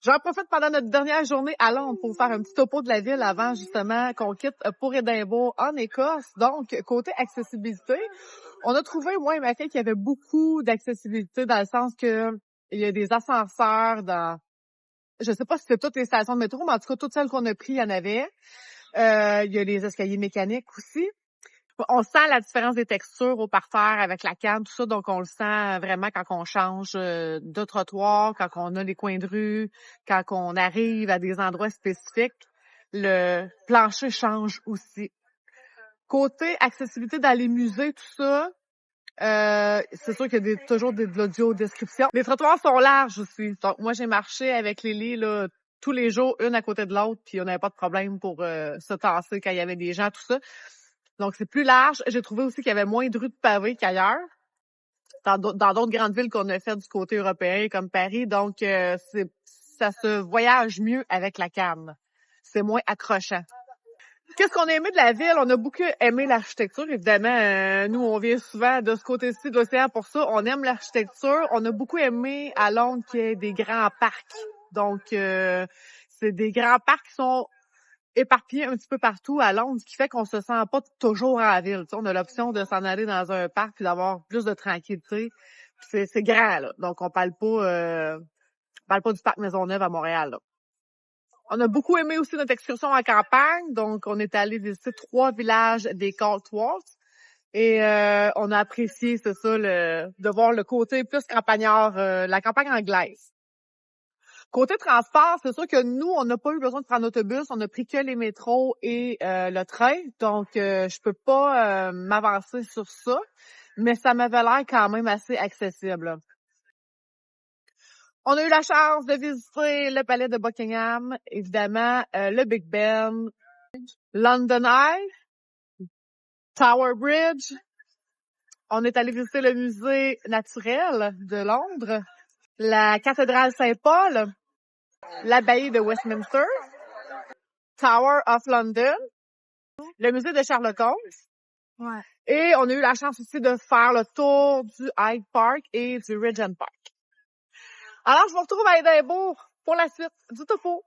J'en profite pendant notre dernière journée à Londres pour faire un petit topo de la ville avant justement qu'on quitte pour Édimbourg en Écosse. Donc, côté accessibilité, on a trouvé, moi et ma fille, qu'il y avait beaucoup d'accessibilité dans le sens que il y a des ascenseurs dans, je sais pas si c'est toutes les stations de métro, mais en tout cas, toutes celles qu'on a prises, il y en avait. Il y a les escaliers mécaniques aussi. On sent la différence des textures au parterre avec la canne, tout ça, donc on le sent vraiment quand on change de trottoir, quand on a les coins de rue, quand on arrive à des endroits spécifiques. Le plancher change aussi. Côté accessibilité dans les musées, tout ça, c'est sûr qu'il y a toujours de l'audio-description. Les trottoirs sont larges aussi. Donc, moi, j'ai marché avec Lily là, tous les jours, une à côté de l'autre, puis on n'avait pas de problème pour se tasser quand il y avait des gens, tout ça. Donc, c'est plus large. J'ai trouvé aussi qu'il y avait moins de rues de pavés qu'ailleurs, dans d'autres grandes villes qu'on a fait du côté européen, comme Paris. Donc, ça se voyage mieux avec la canne. C'est moins accrochant. Qu'est-ce qu'on a aimé de la ville? On a beaucoup aimé l'architecture. Évidemment, nous, on vient souvent de ce côté-ci de l'océan pour ça. On aime l'architecture. On a beaucoup aimé à Londres qu'il y ait des grands parcs. Donc, c'est des grands parcs qui sont éparpillés un petit peu partout à Londres, ce qui fait qu'on se sent pas toujours à la ville. Tu sais, on a l'option de s'en aller dans un parc puis d'avoir plus de tranquillité. C'est grand, là. Donc, on parle pas du parc Maisonneuve à Montréal, là. On a beaucoup aimé aussi notre excursion en campagne. Donc, on est allé visiter 3 villages des Cotswolds. Et on a apprécié, c'est ça, de voir le côté plus campagnard, la campagne anglaise. Côté transport, c'est sûr que nous, on n'a pas eu besoin de prendre l'autobus. On a pris que les métros et le train. Donc, je peux pas m'avancer sur ça. Mais ça m'avait l'air quand même assez accessible. On a eu la chance de visiter le palais de Buckingham, évidemment, le Big Ben, London Eye, Tower Bridge. On est allé visiter le musée naturel de Londres, la cathédrale Saint-Paul, l'abbaye de Westminster, Tower of London, le musée de Sherlock Holmes. Ouais. Et on a eu la chance aussi de faire le tour du Hyde Park et du Regent Park. Alors, je vous retrouve à Édimbourg pour la suite du topo.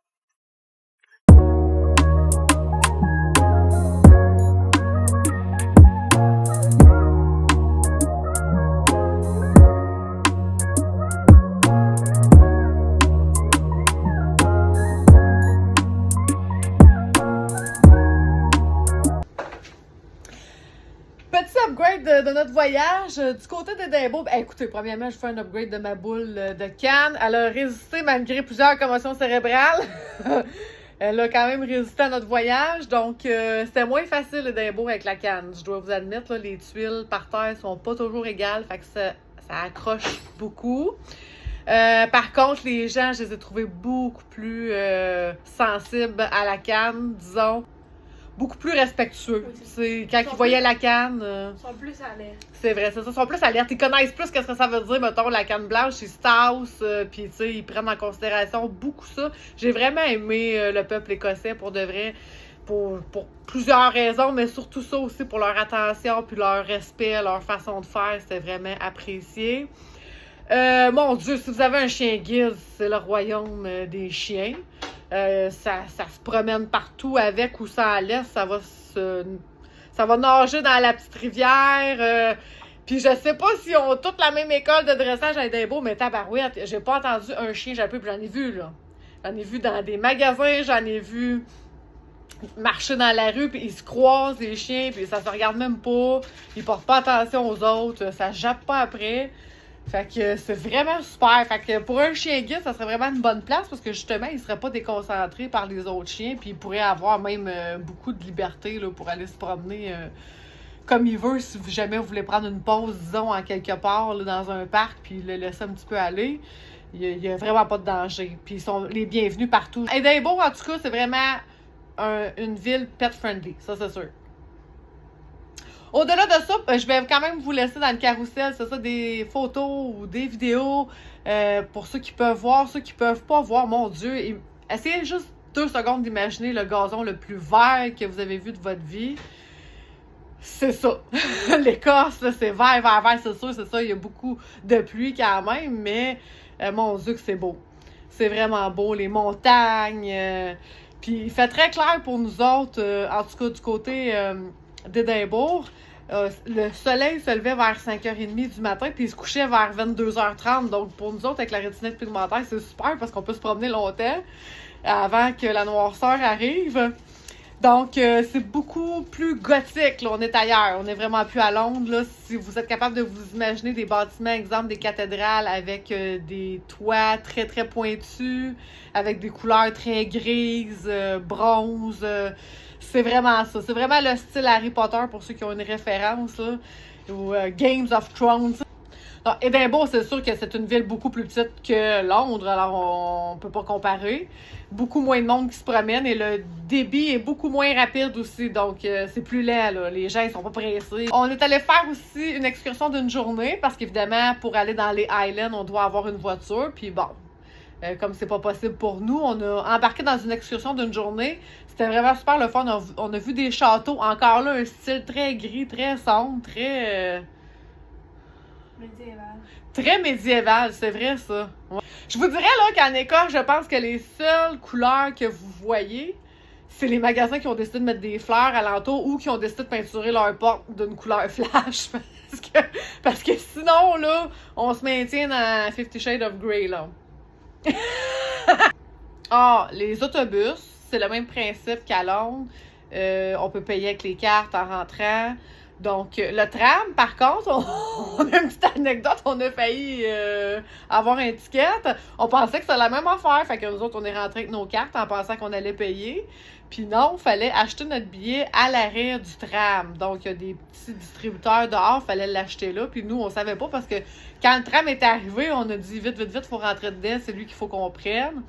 Petit upgrade de notre voyage. Du côté d'Édimbourg, écoutez, premièrement, je fais un upgrade de ma boule de canne. Elle a résisté malgré plusieurs commotions cérébrales. Elle a quand même résisté à notre voyage. Donc, c'était moins facile Édimbourg avec la canne. Je dois vous admettre, là, les tuiles par terre sont pas toujours égales. Fait que ça accroche beaucoup. Par contre, les gens, je les ai trouvés beaucoup plus sensibles à la canne, disons. Beaucoup plus respectueux. Oui, c'est quand ils voyaient la canne. Ils sont plus alertes. C'est vrai, c'est ça. Ils sont plus alertes. Ils connaissent plus qu'est-ce que ça veut dire, mettons, la canne blanche, ils se tassent, puis tu sais, ils prennent en considération beaucoup ça. J'ai vraiment aimé le peuple écossais pour de vrai, pour plusieurs raisons, mais surtout ça aussi pour leur attention, puis leur respect, leur façon de faire, c'était vraiment apprécié. Mon Dieu, si vous avez un chien guide, c'est le royaume des chiens. Ça se promène partout avec ou sans laisse. Ça va nager dans la petite rivière. Puis je sais pas s'ils ont toutes la même école de dressage à Édimbourg, mais tabarouette, j'ai pas entendu un chien japper, puis j'en ai vu, là. J'en ai vu dans des magasins, j'en ai vu marcher dans la rue, puis ils se croisent, les chiens, puis ça se regarde même pas. Ils portent pas attention aux autres, ça jappe pas après. Fait que c'est vraiment super. Fait que pour un chien guide, ça serait vraiment une bonne place parce que justement, il serait pas déconcentré par les autres chiens, puis il pourrait avoir même beaucoup de liberté là, pour aller se promener comme il veut si jamais vous voulez prendre une pause, disons, en quelque part là, dans un parc, puis le laisser un petit peu aller. Il y a vraiment pas de danger. Puis ils sont les bienvenus partout. Édimbourg, en tout cas, c'est vraiment une ville pet-friendly, ça c'est sûr. Au-delà de ça, je vais quand même vous laisser dans le carrousel, c'est ça, des photos ou des vidéos pour ceux qui peuvent voir, ceux qui peuvent pas voir. Mon Dieu, essayez juste 2 secondes d'imaginer le gazon le plus vert que vous avez vu de votre vie. C'est ça. L'Écosse, là, c'est vert, vert, vert, c'est sûr, c'est ça. Il y a beaucoup de pluie quand même, mais mon Dieu que c'est beau. C'est vraiment beau, les montagnes. Puis il fait très clair pour nous autres, en tout cas du côté d'Édimbourg. Le soleil se levait vers 5h30 du matin, puis il se couchait vers 22h30. Donc pour nous autres, avec la rétinite pigmentaire, c'est super parce qu'on peut se promener longtemps avant que la noirceur arrive. Donc, c'est beaucoup plus gothique, là. On est ailleurs. On est vraiment plus à Londres, là. Si vous êtes capable de vous imaginer des bâtiments, exemple des cathédrales avec des toits très, très pointus, avec des couleurs très grises, bronze. C'est vraiment ça. C'est vraiment le style Harry Potter pour ceux qui ont une référence, là. Ou Games of Thrones. Donc, Édimbourg, c'est sûr que c'est une ville beaucoup plus petite que Londres, alors on peut pas comparer. Beaucoup moins de monde qui se promène et le débit est beaucoup moins rapide aussi, donc c'est plus lent, là. Les gens, ils sont pas pressés. On est allé faire aussi une excursion d'une journée, parce qu'évidemment, pour aller dans les Highlands, on doit avoir une voiture, puis bon, comme c'est pas possible pour nous, on a embarqué dans une excursion d'une journée. C'était vraiment super le fun. On a vu des châteaux, encore là, un style très gris, très sombre, très... médiéval. Très médiéval, c'est vrai ça. Ouais. Je vous dirais là qu'en Écosse, je pense que les seules couleurs que vous voyez, c'est les magasins qui ont décidé de mettre des fleurs alentour ou qui ont décidé de peinturer leur porte d'une couleur flash. Parce que sinon, là, on se maintient dans 50 Shades of Grey, là. Ah, les autobus, c'est le même principe qu'à Londres. On peut payer avec les cartes en rentrant. Donc, le tram, par contre, on a une petite anecdote, on a failli avoir un ticket. On pensait que c'était la même affaire, fait que nous autres, on est rentrés avec nos cartes en pensant qu'on allait payer. Puis non, il fallait acheter notre billet à l'arrêt du tram. Donc, il y a des petits distributeurs dehors, il fallait l'acheter là. Puis nous, on savait pas parce que quand le tram est arrivé, on a dit vite, vite, vite, il faut rentrer dedans, c'est lui qu'il faut qu'on prenne.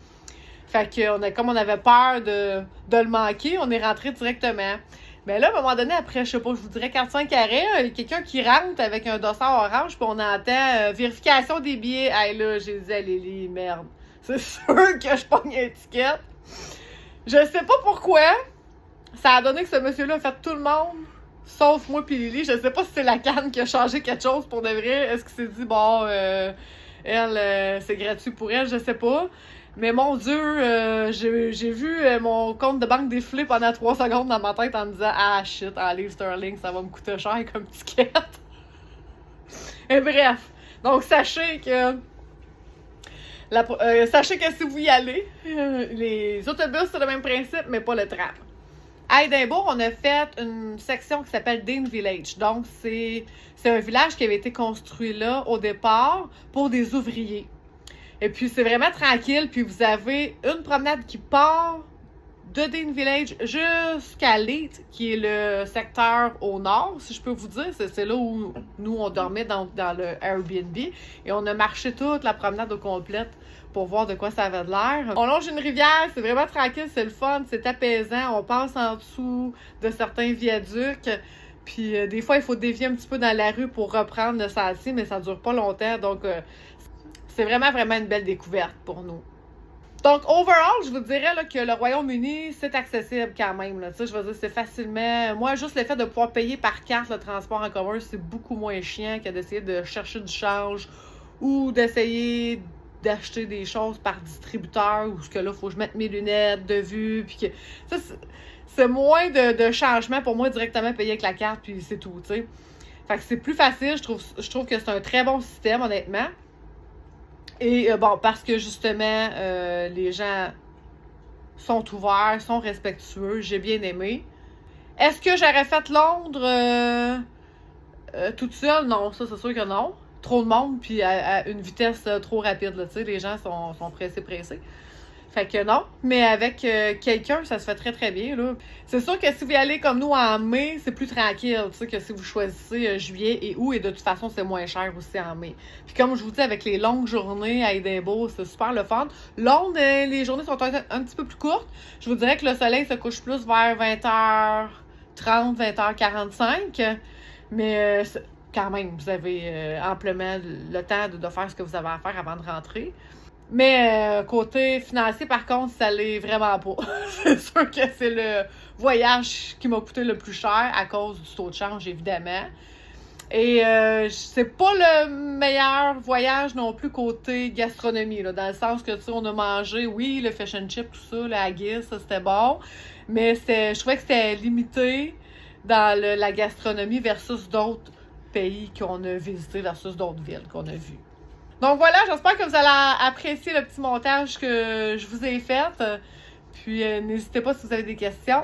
Fait que comme on avait peur de le manquer, on est rentré directement. Mais là, à un moment donné, après, je sais pas, je vous dirais 4-5 arrêts, il y a quelqu'un qui rentre avec un dossard orange, puis on entend vérification des billets. Hey là, j'ai dit à Lily, merde, c'est sûr que je pogne une étiquette. Je sais pas pourquoi, ça a donné que ce monsieur-là a fait tout le monde, sauf moi puis Lily. Je sais pas si c'est la canne qui a changé quelque chose pour de vrai. Est-ce qu'il s'est dit, bon, elle, c'est gratuit pour elle, je sais pas. Mais mon Dieu, j'ai vu mon compte de banque défiler pendant 3 secondes dans ma tête en me disant « Ah shit, en livre sterling, ça va me coûter cher comme ticket. » Et bref, donc sachez que si vous y allez, les autobus c'est le même principe, mais pas le tram. À Édimbourg, on a fait une section qui s'appelle Dean Village. Donc, c'est un village qui avait été construit là au départ pour des ouvriers. Et puis, c'est vraiment tranquille. Puis, vous avez une promenade qui part de Dean Village jusqu'à Leith, qui est le secteur au nord, si je peux vous dire. C'est là où nous, on dormait dans le Airbnb. Et on a marché toute la promenade au complète pour voir de quoi ça avait de l'air. On longe une rivière, c'est vraiment tranquille, c'est le fun, c'est apaisant. On passe en dessous de certains viaducs. Puis, des fois, il faut dévier un petit peu dans la rue pour reprendre le sentier, mais ça dure pas longtemps. Donc, c'est vraiment une belle découverte pour nous. Donc, overall, je vous dirais là, que le Royaume-Uni, c'est accessible quand même. Là. Je veux dire, c'est facilement... Moi, juste le fait de pouvoir payer par carte le transport en commun, c'est beaucoup moins chiant que d'essayer de chercher du change ou d'essayer d'acheter des choses par distributeur ou ce que là, il faut que je mette mes lunettes de vue. Puis que ça, c'est moins de changement pour moi directement payer avec la carte, puis c'est tout, tu sais. Fait que c'est plus facile. Je trouve que c'est un très bon système, honnêtement. Et bon, parce que justement, les gens sont ouverts, sont respectueux, j'ai bien aimé. Est-ce que j'aurais fait Londres toute seule? Non, ça c'est sûr que non. Trop de monde, puis à une vitesse trop rapide, là, tu sais, les gens sont pressés. Fait que non, mais avec quelqu'un, ça se fait très très bien, là. C'est sûr que si vous y allez comme nous en mai, c'est plus tranquille, tu sais, que si vous choisissez juillet et août, et de toute façon, c'est moins cher aussi en mai. Puis comme je vous dis, avec les longues journées à Édimbourg, c'est super le fun. Londres, les journées sont un petit peu plus courtes. Je vous dirais que le soleil se couche plus vers 20h30, 20h45, mais quand même, vous avez amplement le temps de faire ce que vous avez à faire avant de rentrer. Mais côté financier, par contre, ça l'est vraiment pas. C'est sûr que c'est le voyage qui m'a coûté le plus cher à cause du taux de change, évidemment. Et c'est pas le meilleur voyage non plus côté gastronomie, là, dans le sens que, tu sais, on a mangé, oui, le fish and chip, tout ça, le haggis, ça, c'était bon, mais je trouvais que c'était limité dans la gastronomie versus d'autres pays qu'on a visités versus d'autres villes qu'on a vues. Donc voilà, j'espère que vous allez apprécier le petit montage que je vous ai fait. Puis n'hésitez pas si vous avez des questions.